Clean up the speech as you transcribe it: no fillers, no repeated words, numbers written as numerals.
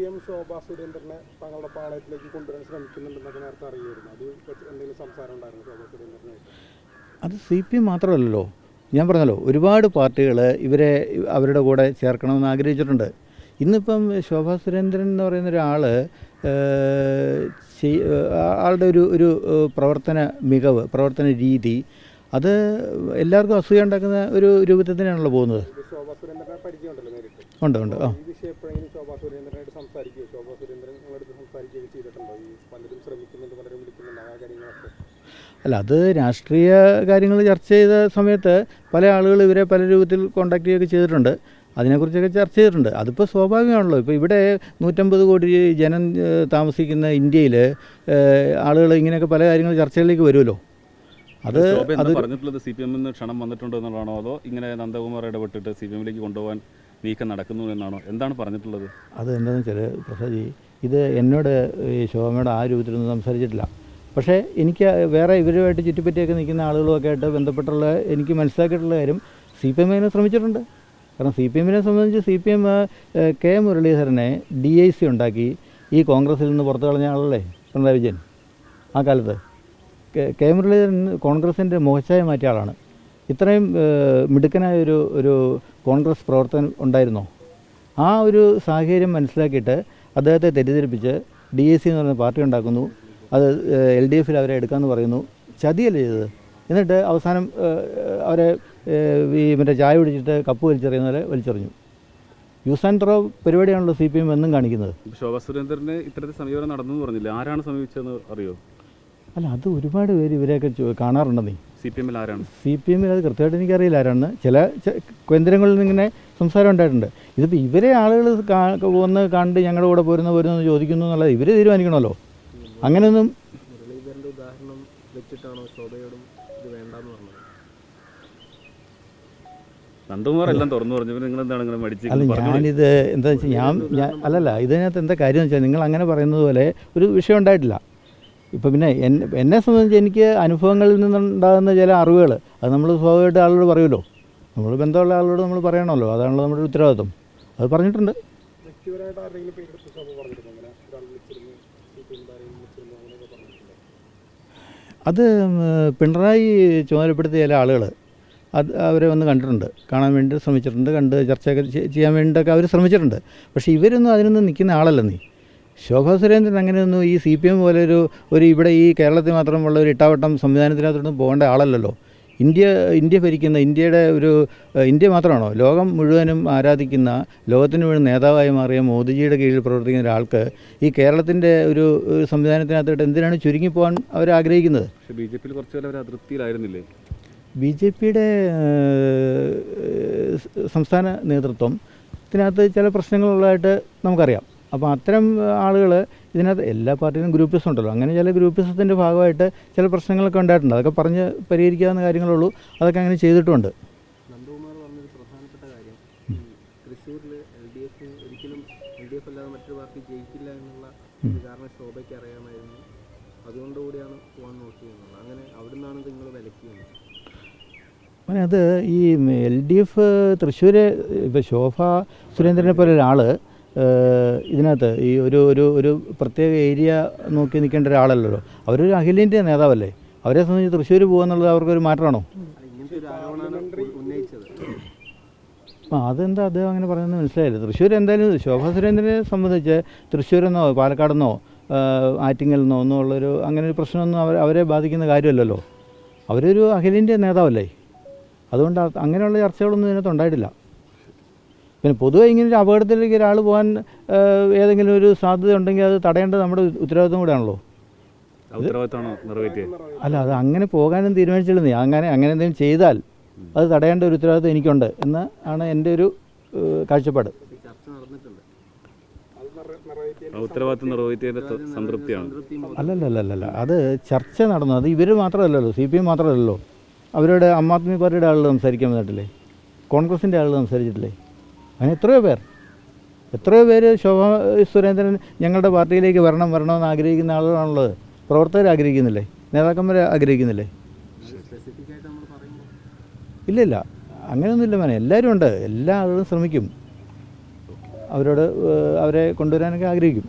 CPM Shobha സുരേന്ദ്രനെ തങ്ങളുടെ പാളയത്തിലേക്ക് കൊണ്ടുവരാൻ ശ്രമിക്കുന്നുണ്ടെന്നൊക്കെ നേരത്തെ അറിയായിരുന്നു. അത് എന്തെങ്കിലും സംസാരം ഉണ്ടായിരുന്നു ശോഭാ സുരേന്ദ്രനായിട്ട്? അത് CPM മാത്രമല്ലല്ലോ, ഞാൻ പറഞ്ഞല്ലോ ഒരുപാട് പാർട്ടികൾ ഇവരെ അവരുടെ കൂടെ ചേർക്കണമെന്ന് ആഗ്രഹിച്ചിട്ടുണ്ട്. ഇന്നിപ്പം ശോഭാ സുരേന്ദ്രൻ എന്ന് പറയുന്ന ഒരാൾ ആളുടെ ഒരു പ്രവർത്തന മികവ്, പ്രവർത്തന രീതി, അത് എല്ലാവർക്കും അസൂയ ഉണ്ടാക്കുന്ന ഒരു രൂപത്തിൽ തന്നെയാണല്ലോ പോകുന്നത്. ശോഭാ സുരേന്ദ്രനെ പരിചയമുണ്ടല്ലോ നേരിട്ട്. ഉണ്ട്. ആ, ഈ വിഷയം എപ്പോഴെങ്കിലും ശോഭാ സുരേന്ദ്രനായിട്ട് സംസാരിക്കുകയോ ശോഭാ സുരേന്ദ്രൻ നിങ്ങളടുത്ത് സംസാരിക്കുകയോ ചെയ്തിട്ടുണ്ടോ? ഈ പലരും ശ്രമിക്കുന്നുണ്ട്, പലരും വിളിക്കുന്നുണ്ട്, ആ കാര്യങ്ങളൊക്കെ. അല്ല, അത് രാഷ്ട്രീയ കാര്യങ്ങൾ ചർച്ച ചെയ്ത സമയത്ത് പല ആളുകൾ ഇവരെ പല രൂപത്തിൽ കോൺടാക്ട് ചെയ്യുകയൊക്കെ ചെയ്തിട്ടുണ്ട്. അതിനെക്കുറിച്ചൊക്കെ ചർച്ച ചെയ്തിട്ടുണ്ട്. അതിപ്പോൾ സ്വാഭാവികമാണല്ലോ. ഇപ്പോൾ ഇവിടെ 150 കോടി ജനം താമസിക്കുന്ന ഇന്ത്യയിൽ ആളുകൾ ഇങ്ങനെയൊക്കെ പല കാര്യങ്ങൾ ചർച്ചകളിലേക്ക് വരുമല്ലോ. അത് പറഞ്ഞിട്ടുള്ളത് CPM ക്ഷണം വന്നിട്ടുണ്ടോ എന്നുള്ളതാണോ, അതോ ഇങ്ങനെ നന്ദകുമാർ ഇടപെട്ടിട്ട് CPM കൊണ്ടുപോകാൻ നീക്കം നടക്കുന്നു എന്നാണോ, എന്താണ് പറഞ്ഞിട്ടുള്ളത്? അത് എന്താണെന്ന് വെച്ചാൽ പ്രസാദ്, ഇത് എന്നോട് ഈ ശോഭയുടെ ആ രൂപത്തിലൊന്നും സംസാരിച്ചിട്ടില്ല. പക്ഷേ എനിക്ക് വേറെ ഇവരുമായിട്ട് ചുറ്റിപ്പറ്റിയൊക്കെ നിൽക്കുന്ന ആളുകളുമൊക്കെ ആയിട്ട് ബന്ധപ്പെട്ടുള്ള എനിക്ക് മനസ്സിലാക്കിയിട്ടുള്ള കാര്യം CPM അതിനെ ശ്രമിച്ചിട്ടുണ്ട്. കാരണം CPM-നെ സംബന്ധിച്ച് CPM കെ മുരളീധരനെ DIC ഉണ്ടാക്കി ഈ കോൺഗ്രസിൽ നിന്ന് പുറത്തു കളഞ്ഞ ആളല്ലേ പിണറായി വിജയൻ. ആ കാലത്ത് കെ മുരളീധരൻ കോൺഗ്രസിൻ്റെ മുഖച്ഛായ മാറ്റിയ ആളാണ്. ഇത്രയും മിടുക്കനായൊരു കോൺഗ്രസ് പ്രവർത്തനം ഉണ്ടായിരുന്നോ? ആ ഒരു സാഹചര്യം മനസ്സിലാക്കിയിട്ട് അദ്ദേഹത്തെ തെറ്റിദ്ധരിപ്പിച്ച് DIC എന്ന് പറയുന്ന പാർട്ടി ഉണ്ടാക്കുന്നു. അത് LDF-ൽ അവരെ എടുക്കാമെന്ന് പറയുന്നു. ചതിയല്ലേ ചെയ്തത്? എന്നിട്ട് അവസാനം അവരെ ഈ മറ്റേ ചായ പിടിച്ചിട്ട് കപ്പ് വലിച്ചെറിയുന്ന പോലെ വലിച്ചെറിഞ്ഞു. യൂസ് ആൻഡ് ത്രോ പരിപാടിയാണല്ലോ CPM എന്നും കാണിക്കുന്നത്. ശോഭാ സുരേന്ദ്രന് ഇത്തരത്തിൽ സമീപനം നടന്നു പറഞ്ഞില്ല, ആരാണ് സമീപിച്ചതെന്ന് അറിയോ? അല്ല, അത് ഒരുപാട് പേര് ഇവരെയൊക്കെ കാണാറുണ്ടെന്നേ. CPM-ൽ ആരാണ്? CPM-ൽ അത് കൃത്യമായിട്ട് എനിക്കറിയില്ല ആരാണെന്ന്. ചില കേന്ദ്രങ്ങളിൽ നിന്ന് ഇങ്ങനെ സംസാരം ഉണ്ടായിട്ടുണ്ട്. ഇതിപ്പോൾ ഇവരെ ആളുകൾ വന്ന് കണ്ട് ഞങ്ങളുടെ കൂടെ പോരുന്നു ചോദിക്കുന്നു എന്നുള്ളത് ഇവർ തീരുമാനിക്കണമല്ലോ. അങ്ങനെയൊന്നും മുരളീധരൻ്റെ ഉദാഹരണം വെച്ചിട്ടാണോ ശോഭയോടും ഇത് വേണ്ടെന്ന് പറഞ്ഞത്? നന്ദകുമാർ എല്ലാം തുറന്നു പറഞ്ഞു, നിങ്ങൾ എന്താണ് ഇങ്ങനെ മടിച്ച്? അല്ല, ഞാനിത് എന്താ വെച്ചാൽ ഞാൻ അല്ലല്ല, ഇതിനകത്ത് എന്താ കാര്യം എന്ന് വെച്ചാൽ നിങ്ങൾ അങ്ങനെ പറയുന്നത് പോലെ ഒരു വിഷയം ഉണ്ടായിട്ടില്ല. ഇപ്പോൾ പിന്നെ എന്നെ സംബന്ധിച്ച് എനിക്ക് അനുഭവങ്ങളിൽ നിന്നുണ്ടാകുന്ന ചില അറിവുകൾ അത് നമ്മൾ സ്വാഭാവികമായിട്ട് ആളോട് പറയുമല്ലോ. നമ്മൾ ബന്ധമുള്ള ആളോട് നമ്മൾ പറയണമല്ലോ. അതാണല്ലോ നമ്മുടെ ഉത്തരവാദിത്വം. അത് പറഞ്ഞിട്ടുണ്ട്. വ്യക്തിപരമായിട്ട് ആരെങ്കിലും പേരെടുത്ത് ശോഭ പറഞ്ഞിരുന്നു അങ്ങനെ ഒരാൾ വിളിച്ചിരുന്നു, വിളിച്ചിരുന്നു അങ്ങനെയൊക്കെ പറഞ്ഞിട്ടുണ്ട്? അത് പിണറായി ചുമതലപ്പെടുത്തിയ ചില ആളുകൾ അവരെ വന്ന് കണ്ടിട്ടുണ്ട്, കാണാൻ വേണ്ടി ശ്രമിച്ചിട്ടുണ്ട്, കണ്ട് ചർച്ചയൊക്കെ ചെയ്യാൻ വേണ്ടിയിട്ടൊക്കെ അവർ ശ്രമിച്ചിട്ടുണ്ട്. പക്ഷേ ഇവരൊന്നും അതിനൊന്നും നിൽക്കുന്ന ആളല്ല. ശോഭാ സുരേന്ദ്രൻ അങ്ങനെയൊന്നും ഈ CPM പോലെ ഒരു ഇവിടെ ഈ കേരളത്തിൽ മാത്രമുള്ള ഒരു ഇട്ടാവട്ടം സംവിധാനത്തിനകത്തൊന്നും പോകേണ്ട ആളല്ലല്ലോ. ഇന്ത്യ ഭരിക്കുന്ന ഇന്ത്യ മാത്രമാണോ ലോകം മുഴുവനും ആരാധിക്കുന്ന, ലോകത്തിന് മുഴുവൻ നേതാവായി മാറിയ മോദിജിയുടെ കീഴിൽ പ്രവർത്തിക്കുന്ന ഒരാൾക്ക് ഈ കേരളത്തിൻ്റെ ഒരു സംവിധാനത്തിനകത്തോട്ട് എന്തിനാണ് ചുരുങ്ങിപ്പോകാൻ അവർ ആഗ്രഹിക്കുന്നത്? BJP-യിൽ കുറച്ച് അവർ അതൃപ്തിയിലായിരുന്നില്ലേ? BJP-യുടെ സംസ്ഥാന നേതൃത്വത്തിനകത്ത് ചില പ്രശ്നങ്ങളുള്ളതായിട്ട് നമുക്കറിയാം. അപ്പോൾ അത്തരം ആളുകൾ ഇതിനകത്ത് എല്ലാ പാർട്ടിയിലും ഗ്രൂപ്പിസം ഉണ്ടല്ലോ. അങ്ങനെ ചില ഗ്രൂപ്പിസത്തിൻ്റെ ഭാഗമായിട്ട് ചില പ്രശ്നങ്ങളൊക്കെ ഉണ്ടായിട്ടുണ്ട്. അതൊക്കെ പറഞ്ഞ് പരിഹരിക്കാവുന്ന കാര്യങ്ങളുള്ളൂ. അതൊക്കെ അങ്ങനെ ചെയ്തിട്ടുമുണ്ട്. നന്ദകുമാർ പറഞ്ഞൊരു പ്രധാനപ്പെട്ട കാര്യം, തൃശ്ശൂരിൽ ഒരിക്കലും LDF അല്ലാതെ മറ്റൊരു പാർട്ടി ജയിക്കില്ല എന്നുള്ള കാരണം ശോഭയ്ക്ക് അറിയാമായിരുന്നു. അതുകൊണ്ടുകൂടിയാണ് പോകാൻ നോക്കിയെന്നുള്ളത്. അങ്ങനെ അവിടെ നിന്നാണ് നിങ്ങൾ വിലക്കിയത്? അങ്ങനെ അത് ഈ LDF തൃശ്ശൂർ ഇപ്പോൾ ശോഭാ സുരേന്ദ്രനെ പോലെ ഒരാൾ ഇതിനകത്ത് ഈ ഒരു പ്രത്യേക ഏരിയ നോക്കി നിൽക്കേണ്ട ഒരാളല്ലല്ലോ. അവരൊരു അഖിലേന്ത്യാ നേതാവല്ലേ. അവരെ സംബന്ധിച്ച് തൃശ്ശൂർ പോകുക അവർക്കൊരു മാറ്റമാണോ? അതെന്താ അദ്ദേഹം അങ്ങനെ പറയുന്നത് മനസ്സിലായില്ല. തൃശ്ശൂർ എന്തായാലും ശോഭാ സുരേന്ദ്രനെ സംബന്ധിച്ച് തൃശ്ശൂരെന്നോ പാലക്കാടെന്നോ ആറ്റിങ്ങലെന്നോ ഒന്നുമുള്ളൊരു അങ്ങനെ ഒരു പ്രശ്നമൊന്നും അവരെ ബാധിക്കുന്ന കാര്യമല്ലല്ലോ. അവരൊരു അഖിലേന്ത്യാ നേതാവല്ലേ. അതുകൊണ്ട് അങ്ങനെയുള്ള ചർച്ചകളൊന്നും ഇതിനകത്ത് ഉണ്ടായിട്ടില്ല. പിന്നെ പൊതുവെ ഇങ്ങനൊരു അപകടത്തിലേക്ക് ഒരാൾ പോകാൻ ഏതെങ്കിലും ഒരു സാധ്യത ഉണ്ടെങ്കിൽ അത് തടയേണ്ടത് നമ്മുടെ ഉത്തരവാദിത്വം കൂടെയാണല്ലോ. അല്ല, അത് അങ്ങനെ പോകാനും തീരുമാനിച്ചിരുന്നേ. അങ്ങനെ എന്തെങ്കിലും ചെയ്താൽ അത് തടയേണ്ട ഒരു ഉത്തരവാദിത്വം എനിക്കുണ്ട് എന്ന് ആണ് എൻ്റെ ഒരു കാഴ്ചപ്പാട്. അല്ലല്ല, അത് ചർച്ച നടന്നു. അത് ഇവർ മാത്രമല്ലല്ലോ, CPM മാത്രമല്ലല്ലോ. അവരുടെ ആം ആദ്മി പാർട്ടിയുടെ ആളുകൾ സംസാരിക്കാൻ വന്നിട്ടില്ലേ, കോൺഗ്രസിൻ്റെ ആളുകൾ സംസാരിച്ചിട്ടില്ലേ? അങ്ങനെ എത്രയോ പേര് ശോഭാ സുരേന്ദ്രൻ ഞങ്ങളുടെ പാർട്ടിയിലേക്ക് വരണമെന്ന് ആഗ്രഹിക്കുന്ന ആളുകളാണുള്ളത്. പ്രവർത്തകർ ആഗ്രഹിക്കുന്നില്ലേ, നേതാക്കന്മാർ ആഗ്രഹിക്കുന്നില്ലേ? ഇല്ല, അങ്ങനെയൊന്നുമില്ല. എല്ലാവരും ഉണ്ട്, എല്ലാ ആളുകളും ശ്രമിക്കും. അവരോട് അവരെ കൊണ്ടുവരാനൊക്കെ ആഗ്രഹിക്കും.